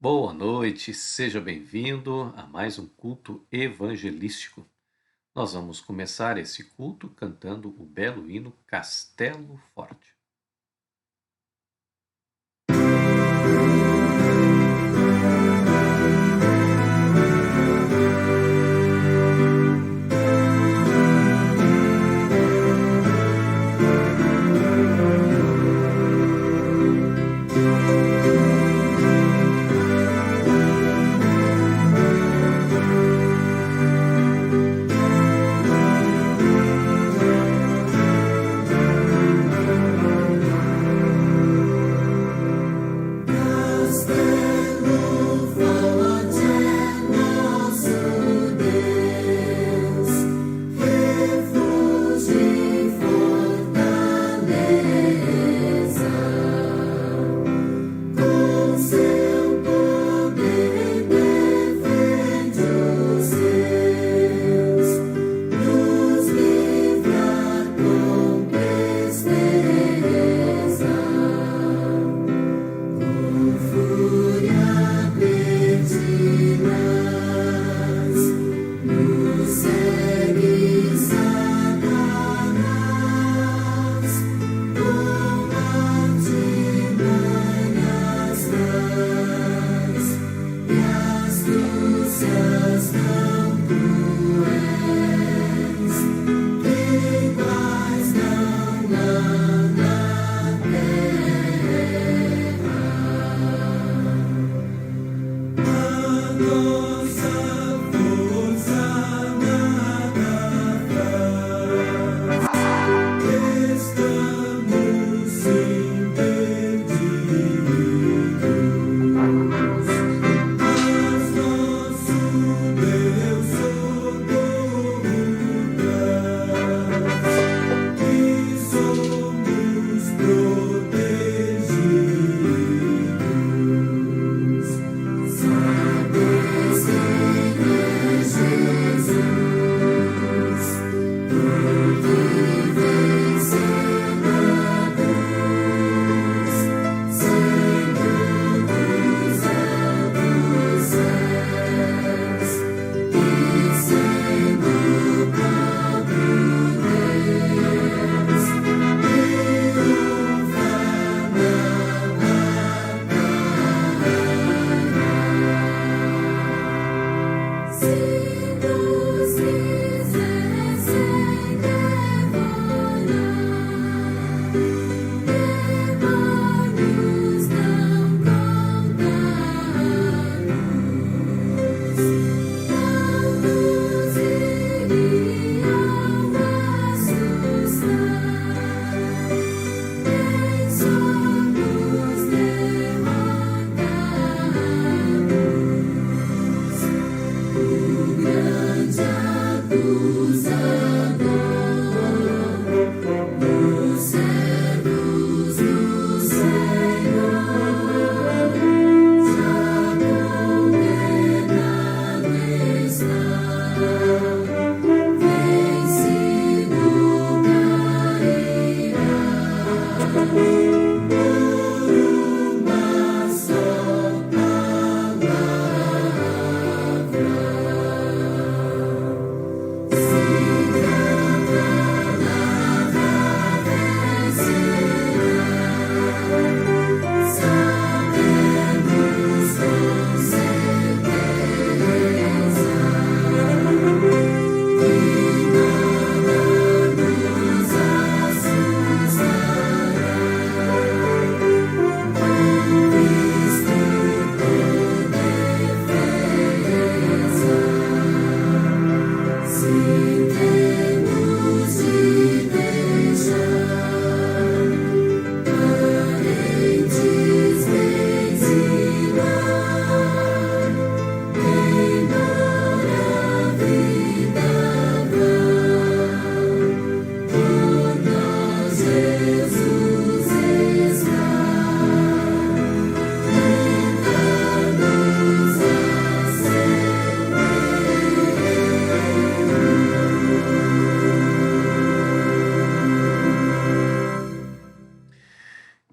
Boa noite, seja bem-vindo a mais um culto evangelístico. Nós vamos começar esse culto cantando o belo hino Castelo Forte.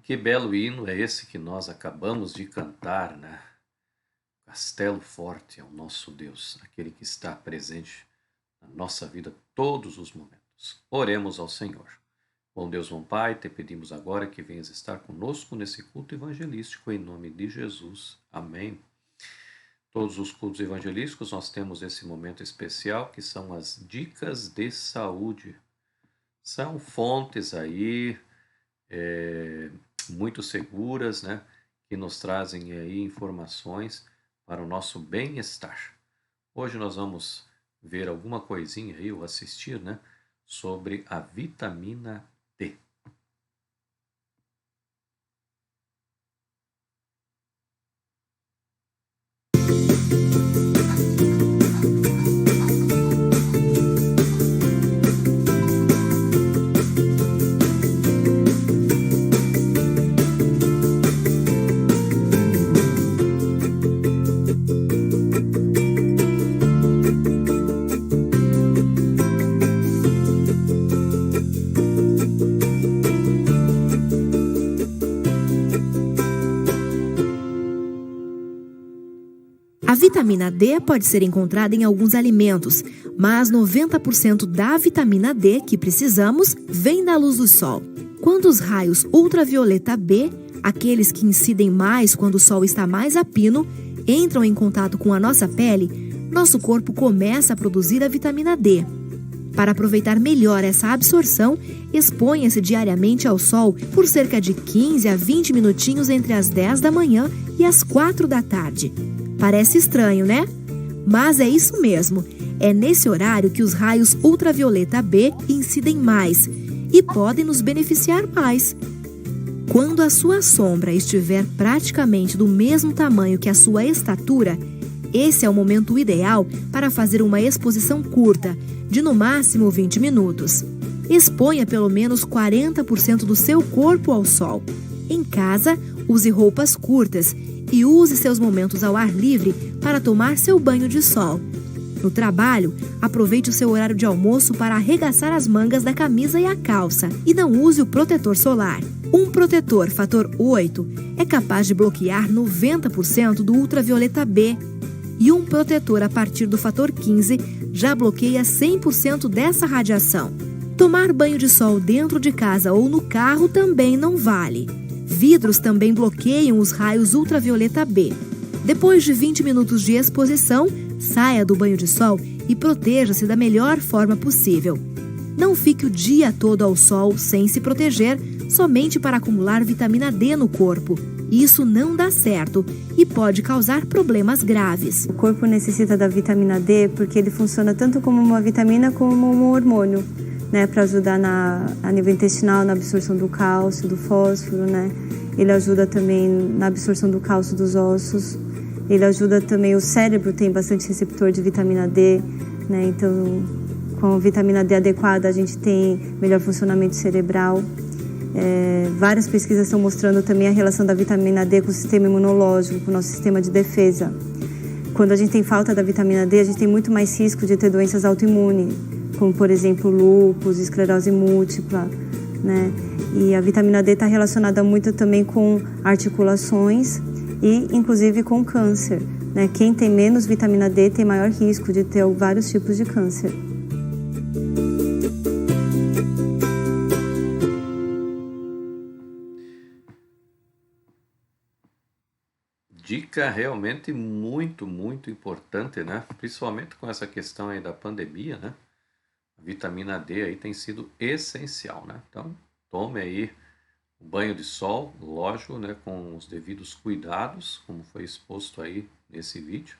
Que belo hino é esse que nós acabamos de cantar, né? Castelo forte é o nosso Deus, aquele que está presente na nossa vida todos os momentos. Oremos ao Senhor. Bom Deus, bom Pai, te pedimos agora que venhas estar conosco nesse culto evangelístico, em nome de Jesus. Amém. Todos os cultos evangelísticos nós temos esse momento especial, que são as dicas de saúde. São fontes aí muito seguras, né, que nos trazem aí informações para o nosso bem-estar. Hoje nós vamos ver alguma coisinha aí, ou assistir, né, sobre a vitamina D. A vitamina D pode ser encontrada em alguns alimentos, mas 90% da vitamina D que precisamos vem da luz do sol. Quando os raios ultravioleta B, aqueles que incidem mais quando o sol está mais a pino, entram em contato com a nossa pele, nosso corpo começa a produzir a vitamina D. Para aproveitar melhor essa absorção, exponha-se diariamente ao sol por cerca de 15 a 20 minutinhos entre as 10 da manhã e as 4 da tarde. Parece estranho, né? Mas é isso mesmo. É nesse horário que os raios ultravioleta B incidem mais e podem nos beneficiar mais. Quando a sua sombra estiver praticamente do mesmo tamanho que a sua estatura, esse é o momento ideal para fazer uma exposição curta, de no máximo 20 minutos. Exponha pelo menos 40% do seu corpo ao sol. Em casa, use roupas curtas e use seus momentos ao ar livre para tomar seu banho de sol. No trabalho, aproveite o seu horário de almoço para arregaçar as mangas da camisa e a calça e não use o protetor solar. Um protetor fator 8 é capaz de bloquear 90% do ultravioleta B e um protetor a partir do fator 15 já bloqueia 100% dessa radiação. Tomar banho de sol dentro de casa ou no carro também não vale. Vidros também bloqueiam os raios ultravioleta B. Depois de 20 minutos de exposição, saia do banho de sol e proteja-se da melhor forma possível. Não fique o dia todo ao sol sem se proteger, somente para acumular vitamina D no corpo. Isso não dá certo e pode causar problemas graves. O corpo necessita da vitamina D porque ele funciona tanto como uma vitamina como um hormônio, né, para ajudar a nível intestinal, na absorção do cálcio, do fósforo, né? Ele ajuda também na absorção do cálcio dos ossos. Ele ajuda também, o cérebro tem bastante receptor de vitamina D, né? Então, com a vitamina D adequada, a gente tem melhor funcionamento cerebral. Várias pesquisas estão mostrando também a relação da vitamina D com o sistema imunológico, com o nosso sistema de defesa. Quando a gente tem falta da vitamina D, a gente tem muito mais risco de ter doenças autoimunes, como, por exemplo, lúpus, esclerose múltipla, né? E a vitamina D está relacionada muito também com articulações e, inclusive, com câncer, né? Quem tem menos vitamina D tem maior risco de ter vários tipos de câncer. Dica realmente muito, muito importante, né? Principalmente com essa questão aí da pandemia, né? A vitamina D aí tem sido essencial, né? Então, tome aí o banho de sol, lógico, né? Com os devidos cuidados, como foi exposto aí nesse vídeo.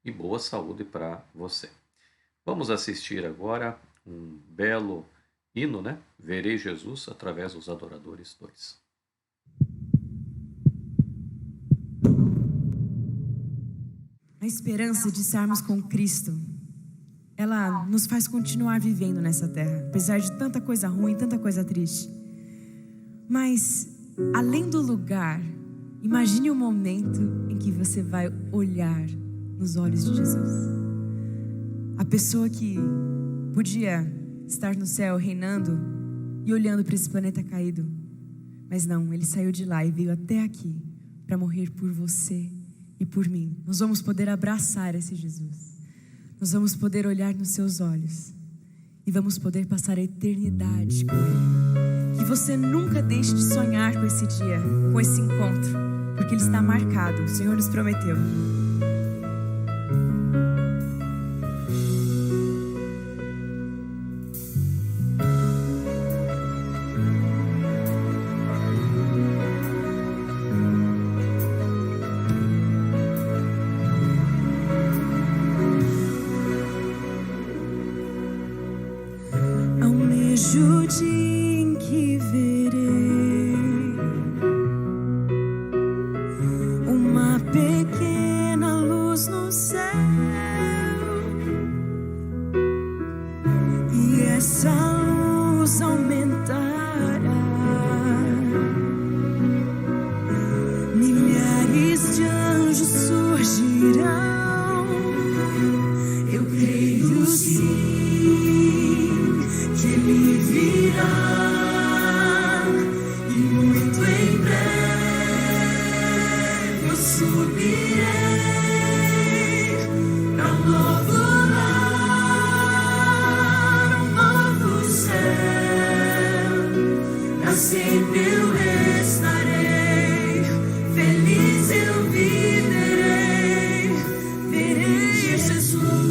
E boa saúde para você. Vamos assistir agora um belo hino, né? Verei Jesus através dos Adoradores 2. A esperança de estarmos com Cristo, ela nos faz continuar vivendo nessa terra, apesar de tanta coisa ruim, tanta coisa triste. Mas, além do lugar, imagine o momento em que você vai olhar nos olhos de Jesus. A pessoa que podia estar no céu reinando e olhando para esse planeta caído. Mas não, ele saiu de lá e veio até aqui para morrer por você e por mim. Nós vamos poder abraçar esse Jesus. Nós vamos poder olhar nos seus olhos e vamos poder passar a eternidade com Ele. Que você nunca deixe de sonhar com esse dia, com esse encontro, porque ele está marcado. O Senhor nos prometeu. O dia em que verei uma pequena luz no céu, e essa luz aumentará, milhares de anjos surgirão. Eu creio sim que Ele virá, e muito em breve eu subirei para um novo lar, um novo céu. Para sempre eu estarei, feliz eu viverei, verei Jesus.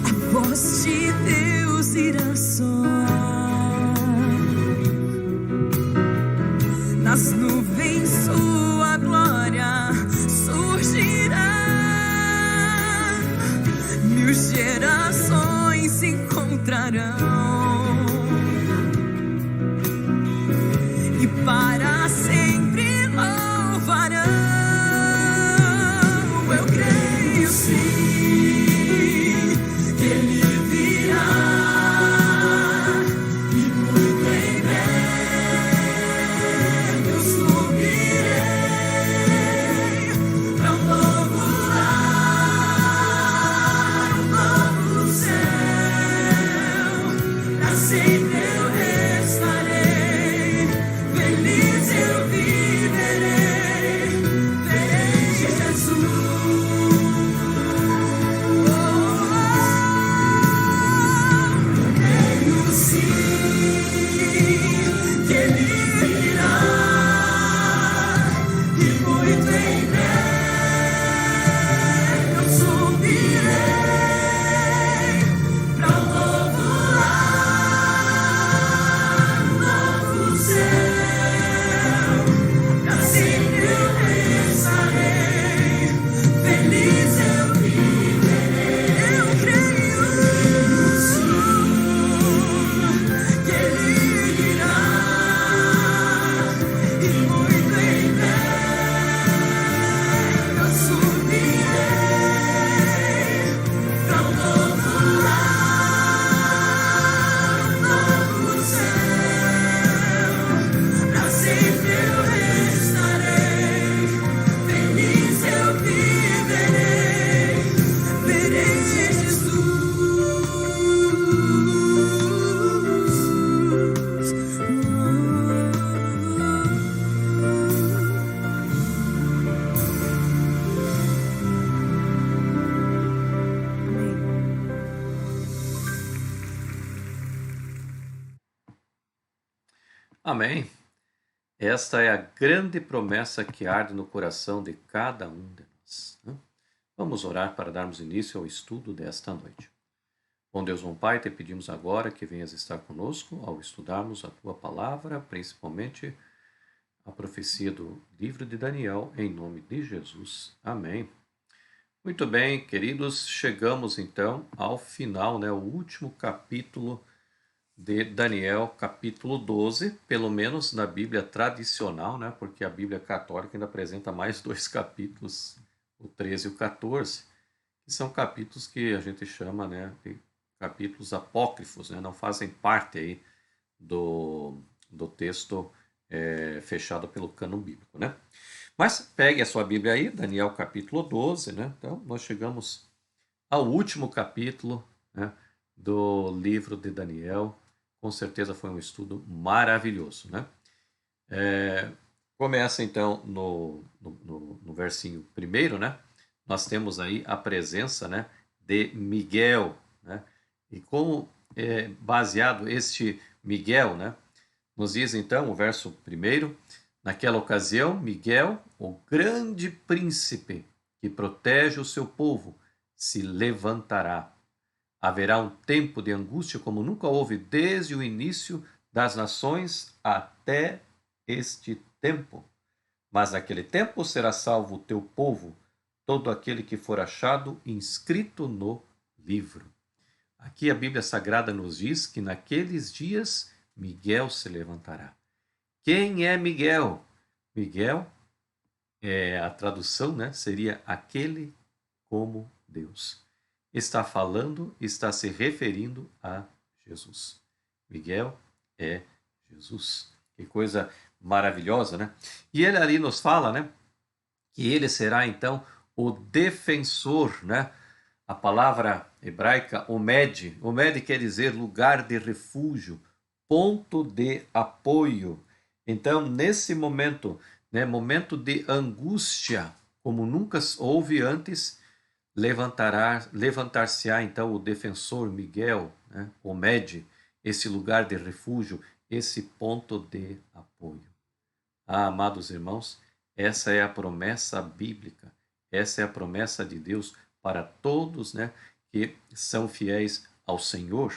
A voz de Deus irá soar, nas nuvens sua glória surgirá, mil gerações se encontrarão e para sempre louvarão. Eu creio sim que Ele virá, e muito em breve eu subirei para um novo lar, um novo céu. Para sempre eu estarei, feliz eu viverei, verei Jesus. Creio sim que Ele virá, e muito em breve eu subirei para um novo lar, um novo céu. Para sempre eu estarei, feliz eu viverei. Eu creio sim que Ele virá, e muito em breve eu subirei para um novo lar, um novo céu. Para sempre eu estarei, feliz eu viverei, verei Jesus. Amém. Esta é a grande promessa que arde no coração de cada um de nós, né? Vamos orar para darmos início ao estudo desta noite. Bom Deus, bom Pai, te pedimos agora que venhas estar conosco ao estudarmos a Tua Palavra, principalmente a profecia do livro de Daniel, em nome de Jesus. Amém. Muito bem, queridos, chegamos então ao final, né, o último capítulo de Daniel, capítulo 12, pelo menos na Bíblia tradicional, né, porque a Bíblia católica ainda apresenta mais dois capítulos, o 13 e o 14, que são capítulos que a gente chama, né, de capítulos apócrifos, né, não fazem parte aí do texto fechado pelo cânon bíblico, né? Mas pegue a sua Bíblia aí, Daniel capítulo 12, né? Então, nós chegamos ao último capítulo, né, do livro de Daniel. Com certeza foi um estudo maravilhoso, né? Começa então no versinho primeiro, né? Nós temos aí a presença, né, de Miguel, né? E como é baseado este Miguel, né? Nos diz então o verso primeiro: naquela ocasião, Miguel, o grande príncipe que protege o seu povo, se levantará. Haverá um tempo de angústia como nunca houve desde o início das nações até este tempo. Mas naquele tempo será salvo o teu povo, todo aquele que for achado inscrito no livro. Aqui a Bíblia Sagrada nos diz que naqueles dias Miguel se levantará. Quem é Miguel? Miguel, a tradução, né, seria aquele como Deus. Está falando, está se referindo a Jesus. Miguel é Jesus. Que coisa maravilhosa, né? E ele ali nos fala, né, que ele será então o defensor, né? A palavra hebraica omed, omed quer dizer lugar de refúgio, ponto de apoio. Então, nesse momento, né, momento de angústia, como nunca houve antes, levantar-se-á então o defensor Miguel, né, omed, esse lugar de refúgio, esse ponto de apoio. Amados irmãos, essa é a promessa bíblica, essa é a promessa de Deus para todos, né, que são fiéis ao Senhor.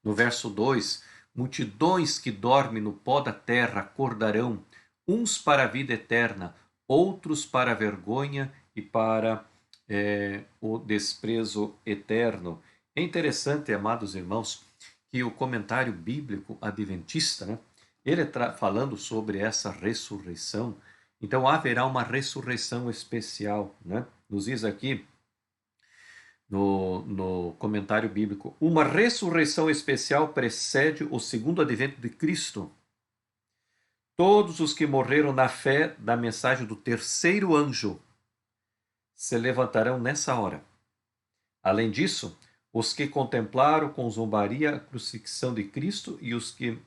No verso 2, multidões que dormem no pó da terra acordarão, uns para a vida eterna, outros para a vergonha e para o desprezo eterno. É interessante, amados irmãos, que o comentário bíblico adventista, né, ele falando sobre essa ressurreição. Então haverá uma ressurreição especial, né? Nos diz aqui no comentário bíblico: uma ressurreição especial precede o segundo advento de Cristo. Todos os que morreram na fé da mensagem do terceiro anjo se levantarão nessa hora. Além disso, os que contemplaram com zombaria a crucifixão de Cristo e os que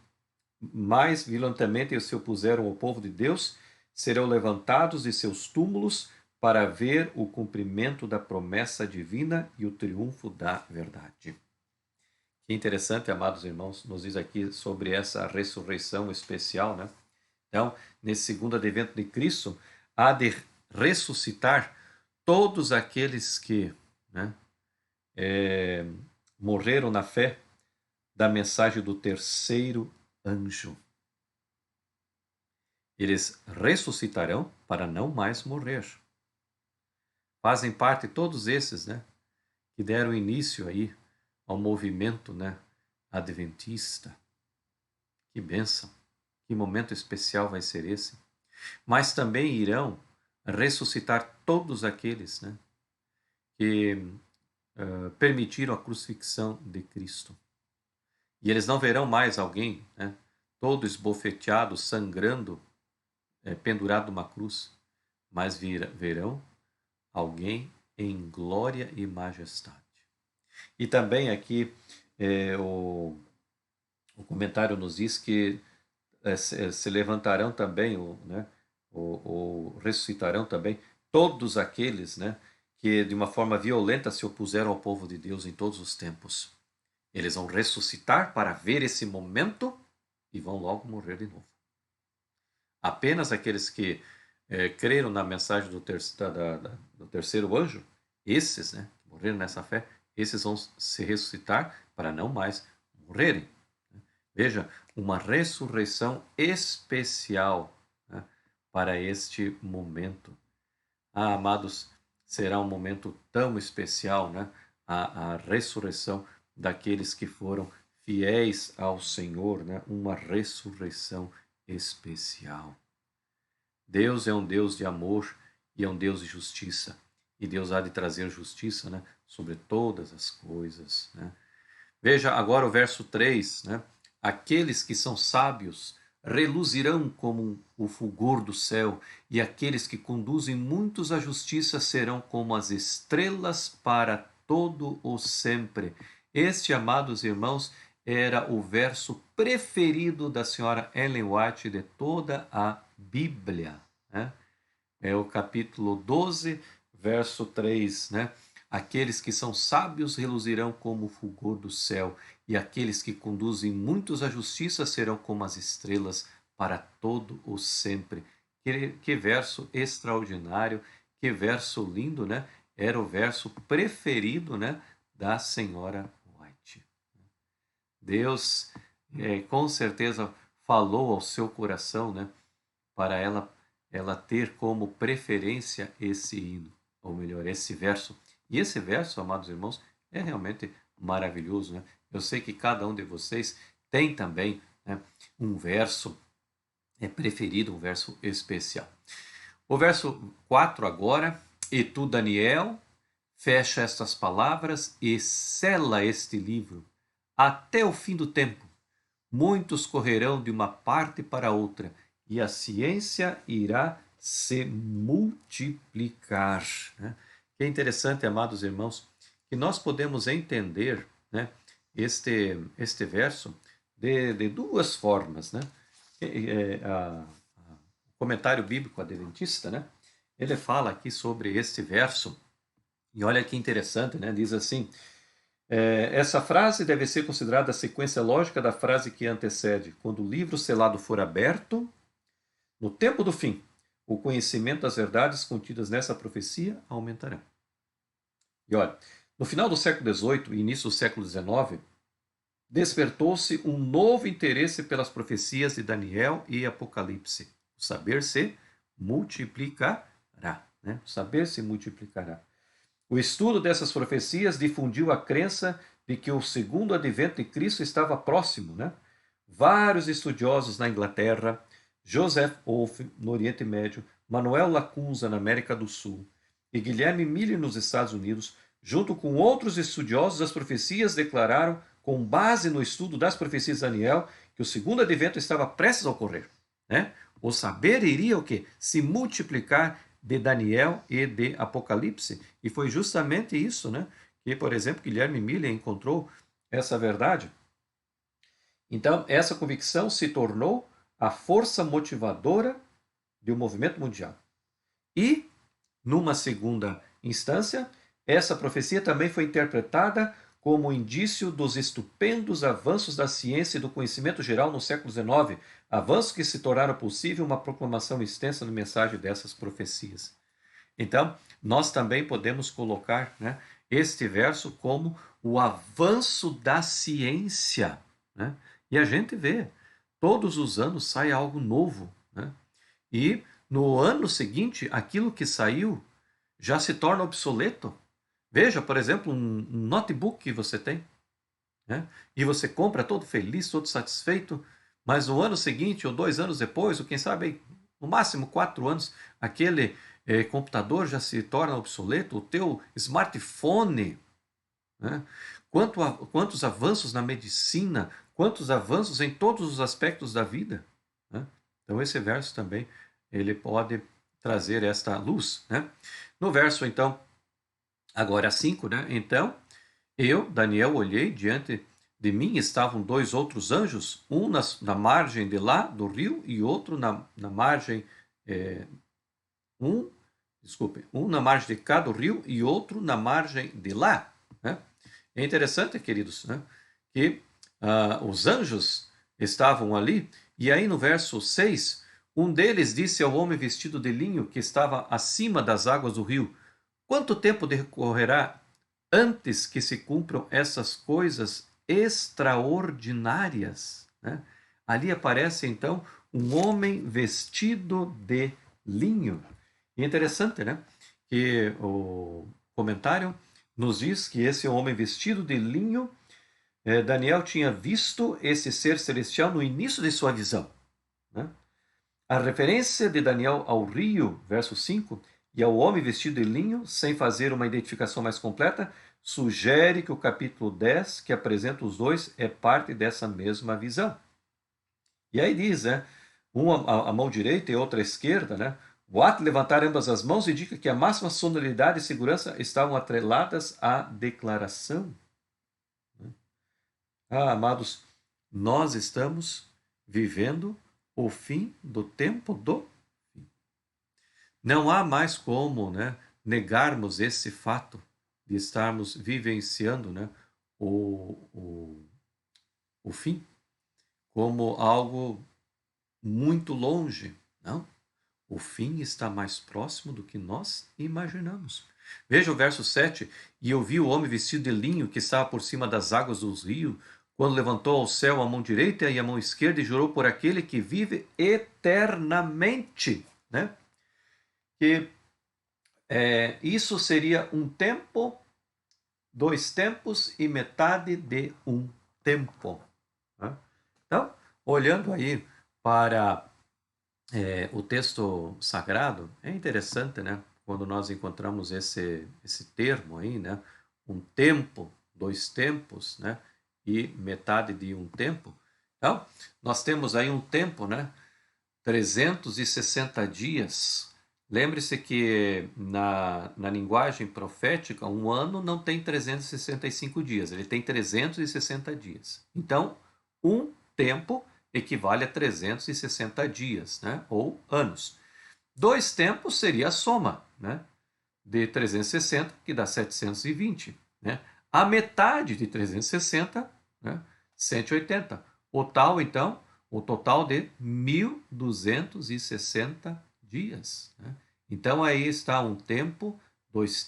mais violentamente se opuseram ao povo de Deus serão levantados de seus túmulos para ver o cumprimento da promessa divina e o triunfo da verdade. Que interessante, amados irmãos, nos diz aqui sobre essa ressurreição especial, né? Então, nesse segundo advento de Cristo, há de ressuscitar todos aqueles que, né, morreram na fé da mensagem do terceiro anjo. Eles ressuscitarão para não mais morrer. Fazem parte todos esses, né, que deram início aí ao movimento, né, adventista. Que bênção, que momento especial vai ser esse. Mas também irão ressuscitar todos aqueles, né, que permitiram a crucifixão de Cristo. E eles não verão mais alguém, né, todo esbofeteado, sangrando, pendurado numa cruz, mas verão alguém em glória e majestade. E também aqui o comentário nos diz que se levantarão também, ou ressuscitarão também todos aqueles, né, que de uma forma violenta se opuseram ao povo de Deus em todos os tempos. Eles vão ressuscitar para ver esse momento e vão logo morrer de novo. Apenas aqueles que creram na mensagem do terceiro anjo, esses, né, que morreram nessa fé, esses vão se ressuscitar para não mais morrerem. Veja, uma ressurreição especial, né, para este momento. Amados, será um momento tão especial, né, a ressurreição daqueles que foram fiéis ao Senhor, né, uma ressurreição especial. Deus é um Deus de amor e é um Deus de justiça. E Deus há de trazer justiça, né, sobre todas as coisas, né? Veja agora o verso 3, né? Aqueles que são sábios reluzirão como o fulgor do céu, e aqueles que conduzem muitos à justiça serão como as estrelas para todo o sempre. Este, amados irmãos, era o verso preferido da senhora Ellen White de toda a Bíblia, né? É o capítulo 12, verso 3, né? Aqueles que são sábios reluzirão como o fulgor do céu, e aqueles que conduzem muitos à justiça serão como as estrelas para todo o sempre. Que verso extraordinário, que verso lindo, né? Era o verso preferido, né, da senhora White. Deus, com certeza, falou ao seu coração, né, para ela ter como preferência esse hino, ou melhor, esse verso. E esse verso, amados irmãos, é realmente maravilhoso, né? Eu sei que cada um de vocês tem também, né, um verso preferido, um verso especial. O verso 4 agora: e tu, Daniel, fecha estas palavras e sela este livro até o fim do tempo. Muitos correrão de uma parte para outra, e a ciência irá se multiplicar, né? Que é interessante, amados irmãos, que nós podemos entender, né, este verso de duas formas, né? O comentário bíblico adventista, né, ele fala aqui sobre este verso, e olha que interessante, né? Diz assim: essa frase deve ser considerada a sequência lógica da frase que antecede. Quando o livro selado for aberto, no tempo do fim, o conhecimento das verdades contidas nessa profecia aumentará. E olha, no final do século XVIII e início do século XIX, despertou-se um novo interesse pelas profecias de Daniel e Apocalipse. O saber se multiplicará, né? O saber se multiplicará. O estudo dessas profecias difundiu a crença de que o segundo advento de Cristo estava próximo, né? Vários estudiosos na Inglaterra, Joseph Wolff no Oriente Médio, Manuel Lacunza na América do Sul e Guilherme Miller nos Estados Unidos, junto com outros estudiosos das profecias, declararam, com base no estudo das profecias de Daniel, que o segundo advento estava prestes a ocorrer, né? O saber iria o quê? Se multiplicar de Daniel e de Apocalipse. E foi justamente isso, né, que, por exemplo, Guilherme Miller encontrou essa verdade. Então, essa convicção se tornou a força motivadora do movimento mundial. E, numa segunda instância, essa profecia também foi interpretada como indício dos estupendos avanços da ciência e do conhecimento geral no século XIX, avanços que se tornaram possível uma proclamação extensa da mensagem dessas profecias. Então, nós também podemos colocar, né, este verso como o avanço da ciência, né? E a gente vê, todos os anos sai algo novo, né? E no ano seguinte, aquilo que saiu já se torna obsoleto. Veja, por exemplo, um notebook que você tem, né? E você compra todo feliz, todo satisfeito, mas no ano seguinte ou 2 anos depois, ou quem sabe no máximo 4 anos, aquele computador já se torna obsoleto, o teu smartphone, né? Quantos avanços na medicina, quantos avanços em todos os aspectos da vida, né? Então esse verso também ele pode trazer esta luz, né? No verso então agora 5, né? Então eu, Daniel, olhei, diante de mim estavam 2 outros anjos, um na margem de lá do rio e outro na margem um na margem de cá do rio e outro na margem de lá, né? É interessante, queridos, né, que os anjos estavam ali, e aí no verso 6, um deles disse ao homem vestido de linho que estava acima das águas do rio: quanto tempo decorrerá antes que se cumpram essas coisas extraordinárias, né? Ali aparece então um homem vestido de linho. E é interessante, né, que o comentário nos diz que esse homem vestido de linho, Daniel tinha visto esse ser celestial no início de sua visão, né? A referência de Daniel ao rio, verso 5, e ao homem vestido de linho, sem fazer uma identificação mais completa, sugere que o capítulo 10, que apresenta os dois, é parte dessa mesma visão. E aí diz, né? Uma a mão direita e outra à esquerda, né? O ato de levantar ambas as mãos indica que a máxima sonoridade e segurança estavam atreladas à declaração. Ah, amados, nós estamos vivendo o fim do tempo do fim. Não há mais como, né, negarmos esse fato de estarmos vivenciando, né, o fim como algo muito longe. Não. O fim está mais próximo do que nós imaginamos. Veja o verso 7. E eu vi o homem vestido de linho que estava por cima das águas dos rios, quando levantou ao céu a mão direita e a mão esquerda e jurou por aquele que vive eternamente. Né? Que isso seria um tempo, 2 tempos e metade de um tempo. Né? Então, olhando aí para o texto sagrado, é interessante, né? Quando nós encontramos esse termo aí, né? Um tempo, 2 tempos, né? E metade de um tempo. Então, nós temos aí um tempo, né? 360 dias. Lembre-se que na linguagem profética, um ano não tem 365 dias, ele tem 360 dias. Então, um tempo equivale a 360 dias, né? Ou anos. 2 tempos seria a soma, né? De 360, que dá 720. Né? A metade de 360, né? 180. Então, o total de 1.260 dias. Né? Então, aí está um tempo, 2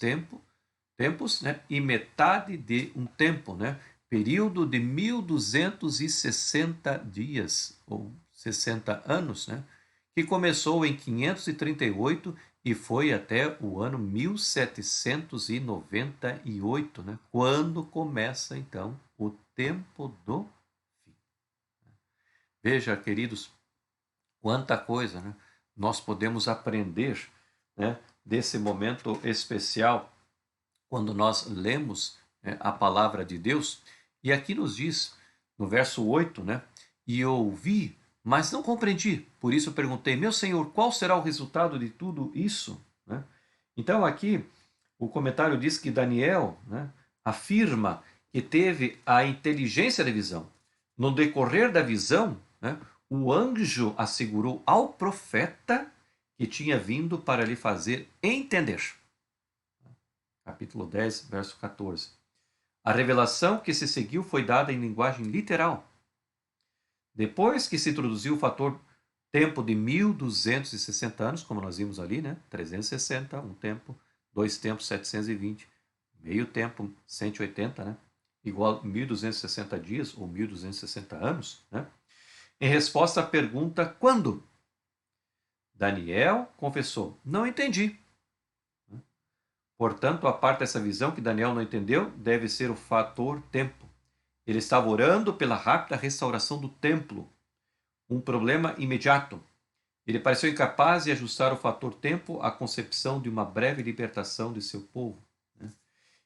tempos, né? E metade de um tempo, né? Período de 1.260 dias, ou 60 anos, né? Que começou em 538 e foi até o ano 1798, né? Quando começa, então, o tempo do fim. Veja, queridos, quanta coisa, né? Nós podemos aprender, né? Desse momento especial, quando nós lemos, né, a palavra de Deus. E aqui nos diz, no verso 8, né? E eu ouvi, mas não compreendi. Por isso perguntei, meu Senhor, qual será o resultado de tudo isso? Né? Então aqui o comentário diz que Daniel, né, afirma que teve a inteligência da visão. No decorrer da visão, né, o anjo assegurou ao profeta que tinha vindo para lhe fazer entender. Capítulo 10, verso 14. A revelação que se seguiu foi dada em linguagem literal. Depois que se introduziu o fator tempo de 1.260 anos, como nós vimos ali, né? 360, um tempo, 2 tempos, 720, meio tempo, 180, né? Igual 1.260 dias ou 1.260 anos, né? Em resposta à pergunta, quando? Daniel confessou, não entendi. Portanto, a parte dessa visão que Daniel não entendeu deve ser o fator tempo. Ele estava orando pela rápida restauração do templo, um problema imediato. Ele pareceu incapaz de ajustar o fator tempo à concepção de uma breve libertação de seu povo. Né?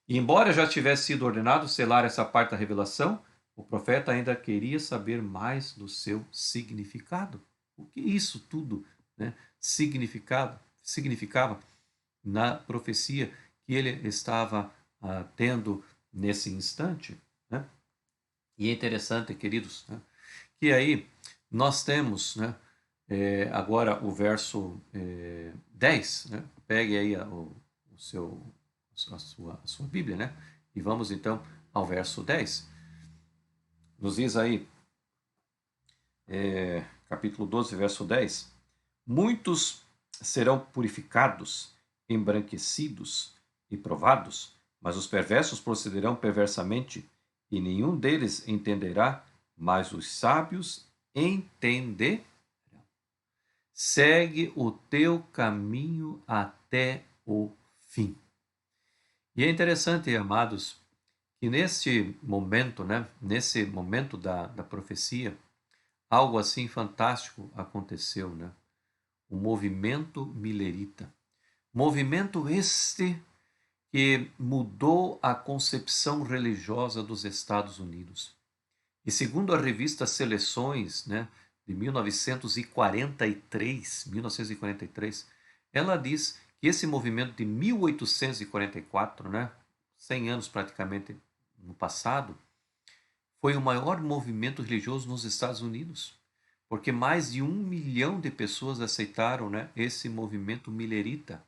E embora já tivesse sido ordenado selar essa parte da revelação, o profeta ainda queria saber mais do seu significado. O que isso tudo, né, significava na profecia que ele estava tendo nesse instante. Né? E é interessante, queridos, né, que aí nós temos, né, agora o verso 10, né? Pegue aí a sua Bíblia, né? E vamos então ao verso 10. Nos diz aí, capítulo 12, verso 10. Muitos serão purificados, embranquecidos e provados, mas os perversos procederão perversamente, e nenhum deles entenderá, mas os sábios entenderão. Segue o teu caminho até o fim. E é interessante, amados, que nesse momento, né, nesse momento da profecia, algo assim fantástico aconteceu, né? O movimento milerita. Movimento este que mudou a concepção religiosa dos Estados Unidos. E segundo a revista Seleções, né, de 1943, ela diz que esse movimento de 1844, né, 100 anos praticamente no passado, foi o maior movimento religioso nos Estados Unidos, porque mais de 1 milhão de pessoas aceitaram, né, esse movimento milerita.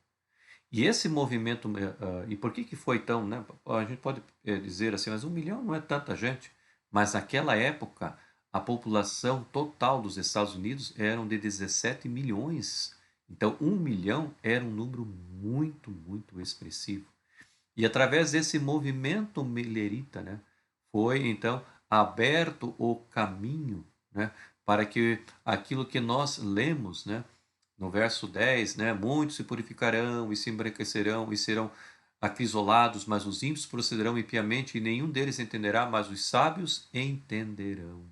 E esse movimento, e por que foi tão, né? A gente pode dizer assim, mas 1 milhão não é tanta gente. Mas naquela época, a população total dos Estados Unidos eram de 17 milhões. Então, 1 milhão era um número muito, muito expressivo. E através desse movimento milerita, né, foi então aberto o caminho, né, para que aquilo que nós lemos, né, no verso 10, né, muitos se purificarão e se embranquecerão e serão acrisolados, mas os ímpios procederão impiamente e nenhum deles entenderá, mas os sábios entenderão.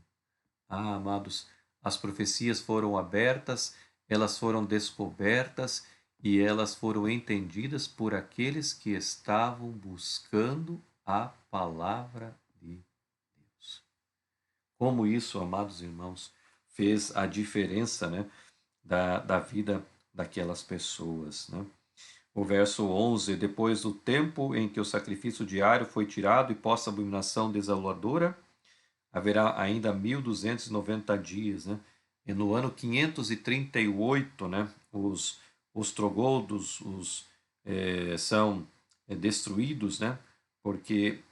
Ah, amados, as profecias foram abertas, elas foram descobertas e elas foram entendidas por aqueles que estavam buscando a palavra de Deus. Como isso, amados irmãos, fez a diferença, né, da vida daquelas pessoas, né? O verso 11, depois do tempo em que o sacrifício diário foi tirado e posta a abominação desoladora, haverá ainda 1290 dias, né? E no ano 538, né, os ostrogodos são destruídos, né? Porque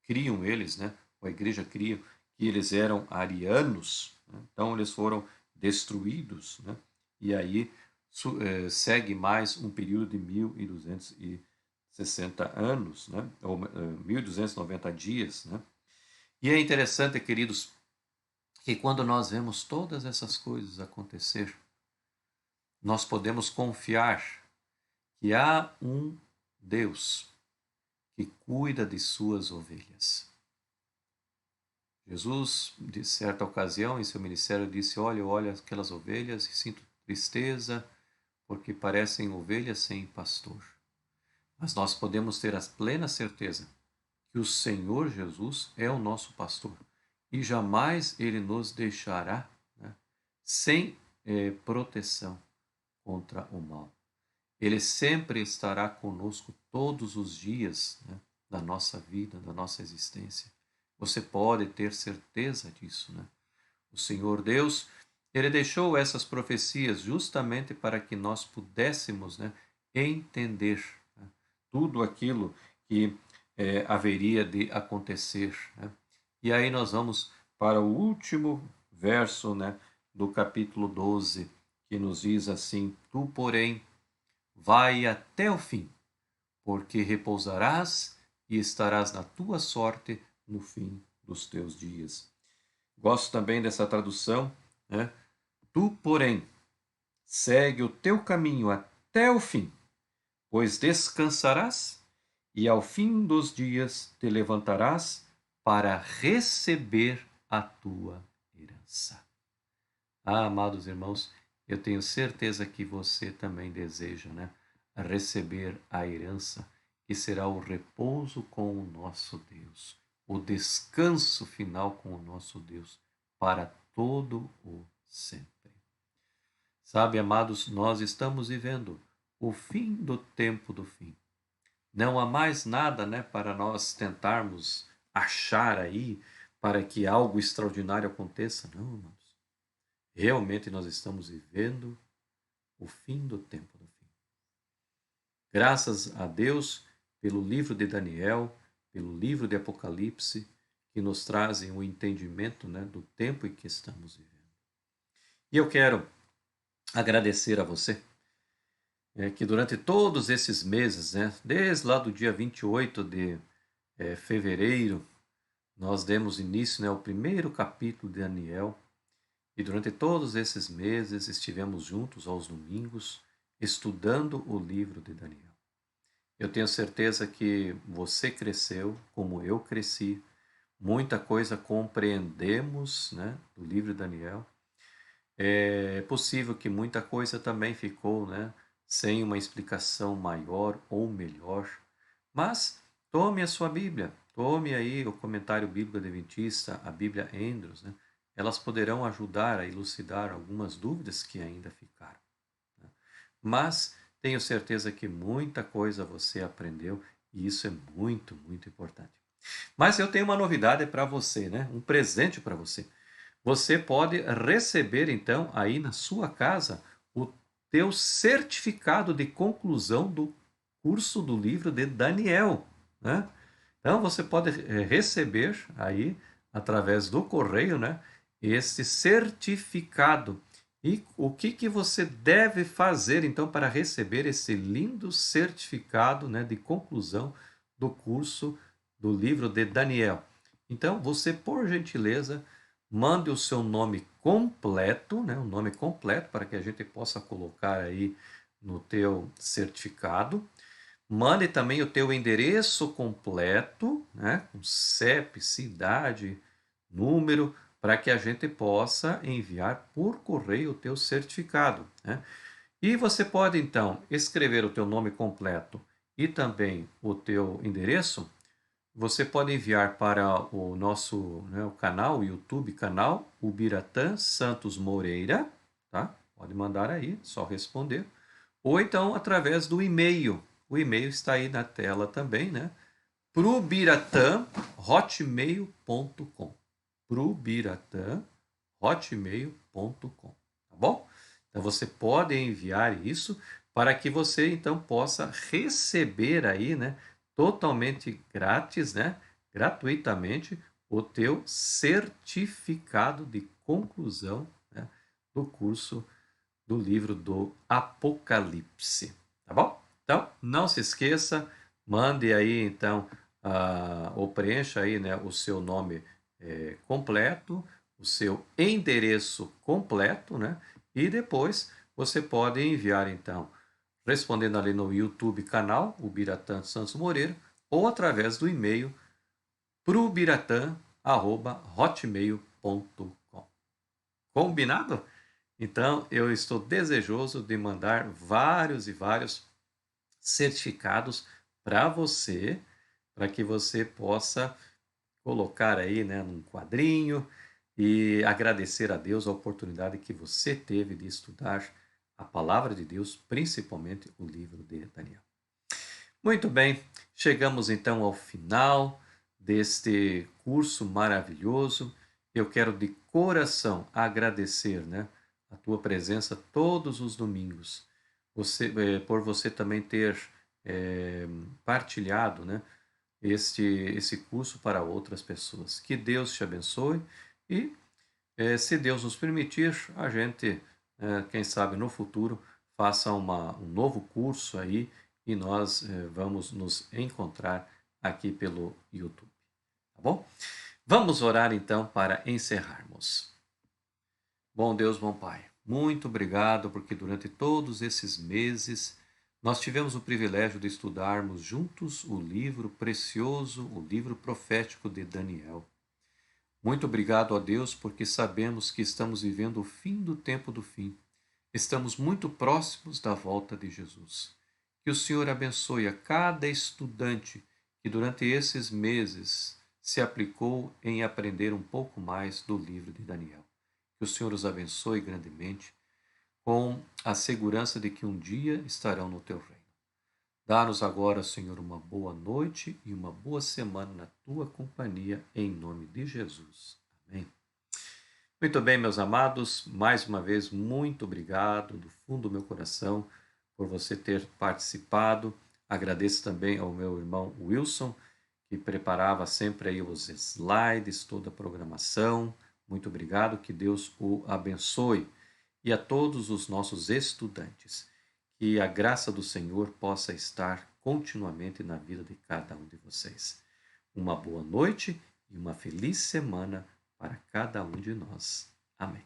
criam eles, né? A igreja cria que eles eram arianos, né? Então eles foram destruídos, né? E aí segue mais um período de 1260 anos, né? Ou 1290 dias, né? E é interessante, queridos, que quando nós vemos todas essas coisas acontecer, nós podemos confiar que há um Deus que cuida de suas ovelhas. Jesus, de certa ocasião, em seu ministério, disse: olha, eu olho aquelas ovelhas e sinto tristeza, porque parecem ovelhas sem pastor. Mas nós podemos ter a plena certeza que o Senhor Jesus é o nosso pastor e jamais Ele nos deixará, né, sem proteção contra o mal. Ele sempre estará conosco todos os dias, né, da nossa vida, da nossa existência. Você pode ter certeza disso, né? O Senhor Deus, Ele deixou essas profecias justamente para que nós pudéssemos, né, entender, né, tudo aquilo que haveria de acontecer, né? E aí nós vamos para o último verso, né, do capítulo 12, que nos diz assim: tu, porém, vai até o fim, porque repousarás e estarás na tua sorte no fim dos teus dias. Gosto também dessa tradução, né? Tu, porém, segue o teu caminho até o fim, pois descansarás e ao fim dos dias te levantarás para receber a tua herança. Ah, amados irmãos, eu tenho certeza que você também deseja, né, receber a herança, que será o repouso com o nosso Deus, o descanso final com o nosso Deus, para todo o sempre. Sabe, amados, nós estamos vivendo o fim do tempo do fim. Não há mais nada, né, para nós tentarmos achar aí para que algo extraordinário aconteça. Não, irmãos. Realmente nós estamos vivendo o fim do tempo do fim. Graças a Deus pelo livro de Daniel, pelo livro de Apocalipse, que nos trazem o entendimento, né, do tempo em que estamos vivendo. E eu quero agradecer a você, que durante todos esses meses, né, desde lá do dia 28 de fevereiro, nós demos início, né, ao primeiro capítulo de Daniel, e durante todos esses meses estivemos juntos aos domingos, estudando o livro de Daniel. Eu tenho certeza que você cresceu, como eu cresci, muita coisa compreendemos, né, do livro de Daniel. É possível que muita coisa também ficou, né, sem uma explicação maior ou melhor, mas tome a sua Bíblia, tome aí o comentário bíblico adventista, a Bíblia Andrews, né, elas poderão ajudar a elucidar algumas dúvidas que ainda ficaram, né? Mas tenho certeza que muita coisa você aprendeu e isso é muito, muito importante. Mas eu tenho uma novidade para você, né? Um presente para você. Você pode receber então aí na sua casa o teu certificado de conclusão do curso do livro de Daniel, né? Então você pode receber aí através do correio, né, esse certificado. E o que você deve fazer então para receber esse lindo certificado, né, de conclusão do curso do livro de Daniel? Então você, por gentileza, mande o seu nome completo, né, o nome completo para que a gente possa colocar aí no teu certificado. Mande também o teu endereço completo, né, com CEP, cidade, número, para que a gente possa enviar por correio o teu certificado, né? E você pode então escrever o teu nome completo e também o teu endereço. Você pode enviar para o nosso, né, o canal, o YouTube canal Ubiratã Santos Moreira, tá? Pode mandar aí, só responder. Ou então através do e-mail. O e-mail está aí na tela também, né? Prubiratã@hotmail.com. Prubiratã@hotmail.com, tá bom? Então você pode enviar isso para que você então possa receber aí, né, totalmente grátis, né, gratuitamente o teu certificado de conclusão, né, do curso do livro do Apocalipse, tá bom? Então, não se esqueça, mande aí então, ou preencha aí, né, o seu nome completo, o seu endereço completo, né? E depois você pode enviar então, respondendo ali no YouTube canal, o Biratã Santos Moreira, ou através do e-mail prubiratã@hotmail.com. Combinado? Então, eu estou desejoso de mandar vários e vários certificados para você, para que você possa colocar aí, né, num quadrinho e agradecer a Deus a oportunidade que você teve de estudar a palavra de Deus, principalmente o livro de Daniel. Muito bem, chegamos então ao final deste curso maravilhoso. Eu quero de coração agradecer, né, a tua presença todos os domingos, por você também ter partilhado, né, esse curso para outras pessoas. Que Deus te abençoe e, se Deus nos permitir, a gente, quem sabe no futuro, faça um novo curso aí e nós vamos nos encontrar aqui pelo YouTube, tá bom? Vamos orar então para encerrarmos. Bom Deus, bom Pai, muito obrigado porque durante todos esses meses nós tivemos o privilégio de estudarmos juntos o livro precioso, o livro profético de Daniel. Muito obrigado a Deus porque sabemos que estamos vivendo o fim do tempo do fim. Estamos muito próximos da volta de Jesus. Que o Senhor abençoe a cada estudante que durante esses meses se aplicou em aprender um pouco mais do livro de Daniel. Que o Senhor os abençoe grandemente, com a segurança de que um dia estarão no teu reino. Dá-nos agora, Senhor, uma boa noite e uma boa semana na tua companhia, em nome de Jesus. Amém. Muito bem, meus amados, mais uma vez, muito obrigado do fundo do meu coração por você ter participado. Agradeço também ao meu irmão Wilson, que preparava sempre aí os slides, toda a programação. Muito obrigado, que Deus o abençoe. E a todos os nossos estudantes, que a graça do Senhor possa estar continuamente na vida de cada um de vocês. Uma boa noite e uma feliz semana para cada um de nós. Amém.